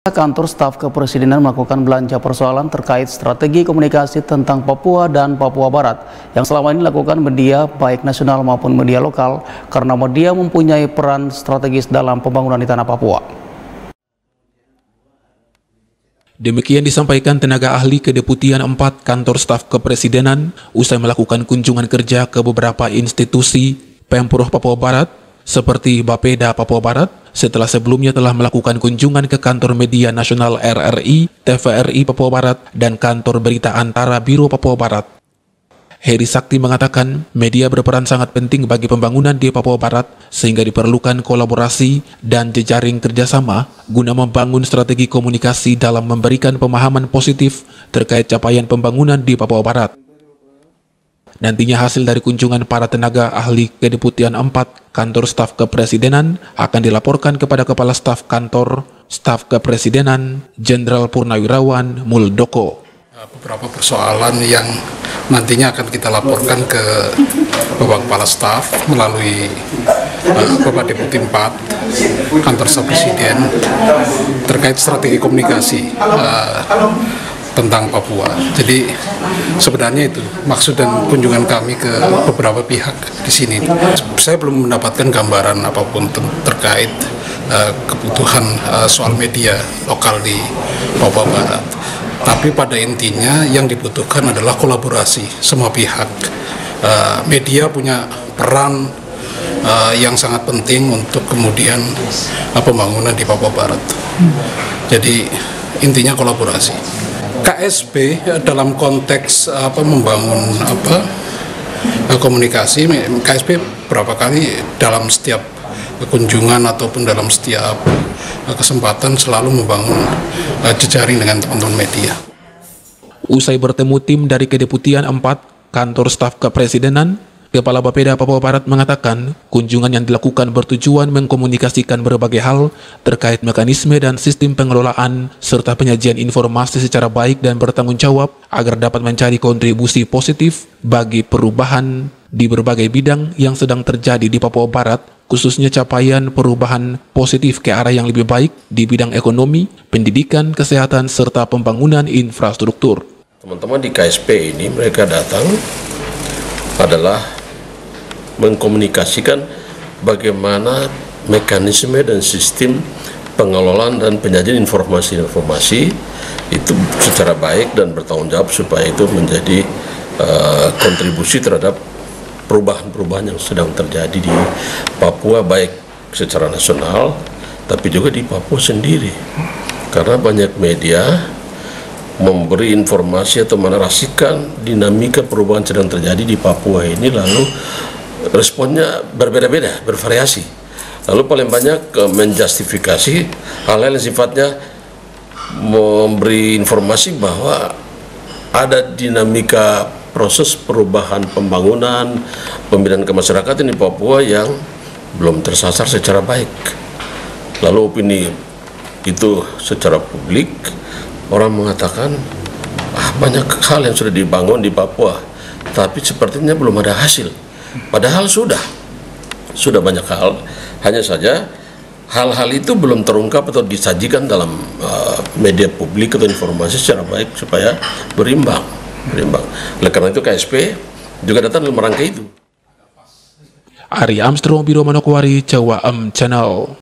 Kantor staf kepresidenan melakukan belanja persoalan terkait strategi komunikasi tentang Papua dan Papua Barat yang selama ini dilakukan media baik nasional maupun media lokal karena media mempunyai peran strategis dalam pembangunan di tanah Papua. Demikian disampaikan tenaga ahli Kedeputian 4 Kantor Staf Kepresidenan usai melakukan kunjungan kerja ke beberapa institusi Pemprov Papua Barat seperti Bapeda Papua Barat setelah sebelumnya telah melakukan kunjungan ke kantor media nasional RRI, TVRI Papua Barat, dan kantor berita antara Biro Papua Barat. Heri Sakti mengatakan media berperan sangat penting bagi pembangunan di Papua Barat sehingga diperlukan kolaborasi dan jejaring kerjasama guna membangun strategi komunikasi dalam memberikan pemahaman positif terkait capaian pembangunan di Papua Barat. Nantinya hasil dari kunjungan para tenaga ahli Kedeputian 4 Kantor Staf Kepresidenan akan dilaporkan kepada Kepala Staf Kantor Staf Kepresidenan Jenderal Purnawirawan Muldoko. Beberapa persoalan yang nantinya akan kita laporkan ke Bapak Kepala Staf melalui Bapak Deputi 4 Kantor Staf Presiden terkait strategi komunikasi tentang Papua. Jadi sebenarnya itu maksud dan kunjungan kami ke beberapa pihak di sini. Saya belum mendapatkan gambaran apapun terkait kebutuhan soal media lokal di Papua Barat. Tapi pada intinya yang dibutuhkan adalah kolaborasi semua pihak. Media punya peran yang sangat penting untuk kemudian pembangunan di Papua Barat. Jadi intinya kolaborasi. KSP dalam konteks membangun komunikasi, KSP berapa kali dalam setiap kunjungan ataupun dalam setiap kesempatan selalu membangun jejaring dengan teman-teman media. Usai bertemu tim dari Kedeputian 4 Kantor Staf Kepresidenan, Kepala Bapeda Papua Barat mengatakan kunjungan yang dilakukan bertujuan mengkomunikasikan berbagai hal terkait mekanisme dan sistem pengelolaan serta penyajian informasi secara baik dan bertanggung jawab agar dapat mencari kontribusi positif bagi perubahan di berbagai bidang yang sedang terjadi di Papua Barat, khususnya capaian perubahan positif ke arah yang lebih baik di bidang ekonomi, pendidikan, kesehatan, serta pembangunan infrastruktur. Teman-teman di KSP ini mereka datang adalah mengkomunikasikan bagaimana mekanisme dan sistem pengelolaan dan penyajian informasi itu secara baik dan bertanggung jawab supaya itu menjadi kontribusi terhadap perubahan-perubahan yang sedang terjadi di Papua baik secara nasional tapi juga di Papua sendiri, karena banyak media memberi informasi atau menarasikan dinamika perubahan sedang terjadi di Papua ini, lalu responnya berbeda-beda, bervariasi. Lalu paling banyak menjustifikasi hal-hal yang sifatnya memberi informasi bahwa ada dinamika proses perubahan pembangunan, pembinaan kemasyarakatan di Papua yang belum tersasar secara baik. Lalu opini itu secara publik, orang mengatakan banyak hal yang sudah dibangun di Papua, tapi sepertinya belum ada hasil. Padahal sudah banyak hal, hanya saja hal-hal itu belum terungkap atau disajikan dalam media publik atau informasi secara baik supaya berimbang. Oleh karena itu KSP juga datang dalam rangka itu. Ari Armstrong, Biro Manokwari, Cawa Channel.